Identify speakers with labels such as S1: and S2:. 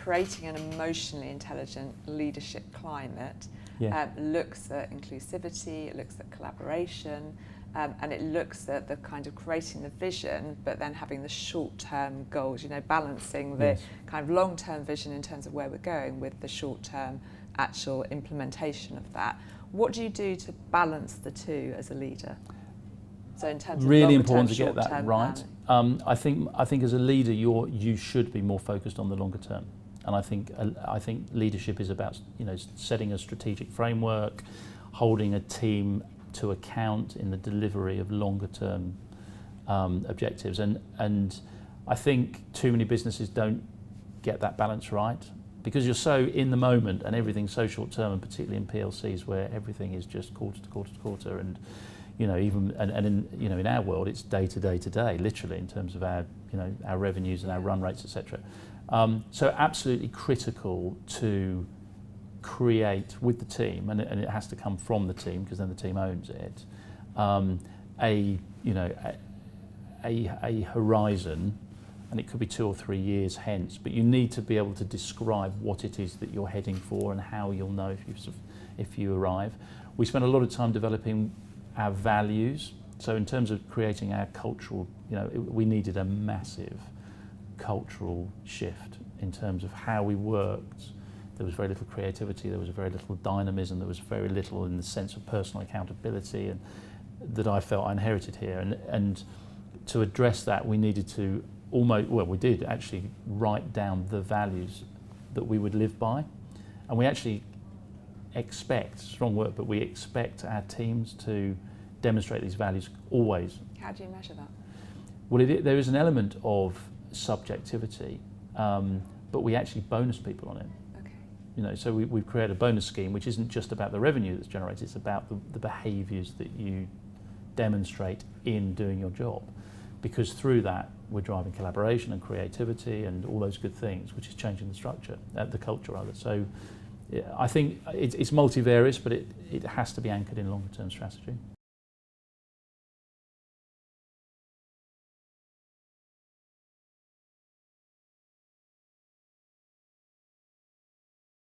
S1: creating an emotionally intelligent leadership climate looks at inclusivity, it looks at collaboration, and it looks at the kind of creating the vision, but then having the short-term goals, balancing the kind of long-term vision in terms of where we're going with the short-term actual implementation of that. What do you do to balance the two as a leader? So in terms of
S2: really important to get that right. I think as a leader, you should be more focused on the longer term. And I think leadership is about setting a strategic framework, holding a team to account in the delivery of longer term objectives. And I think too many businesses don't get that balance right because you're so in the moment and everything's so short term, and particularly in PLCs where everything is just quarter to quarter to quarter, and in our world it's day to day to day, literally, in terms of our revenues and our run rates, etc. So absolutely critical to create with the team, and it has to come from the team because then the team owns it. A horizon, and it could be 2 or 3 years hence, but you need to be able to describe what it is that you're heading for and how you'll know if you arrive. We spend a lot of time developing our values. So in terms of creating our cultural, we needed a massive cultural shift in terms of how we worked. There was very little creativity, there was very little dynamism, there was very little in the sense of personal accountability, and that I felt I inherited here. And to address that, we needed to we did actually write down the values that we would live by. And we actually expect, strong word, but we expect our teams to demonstrate these values always.
S1: How do you measure that?
S2: Well, there is an element of subjectivity, but we actually bonus people on it. Okay. So we've created a bonus scheme which isn't just about the revenue that's generated, it's about the behaviours that you demonstrate in doing your job. Because through that, we're driving collaboration and creativity and all those good things, which is changing the structure, the culture rather. So I think it's multivarious, but it has to be anchored in longer term strategy.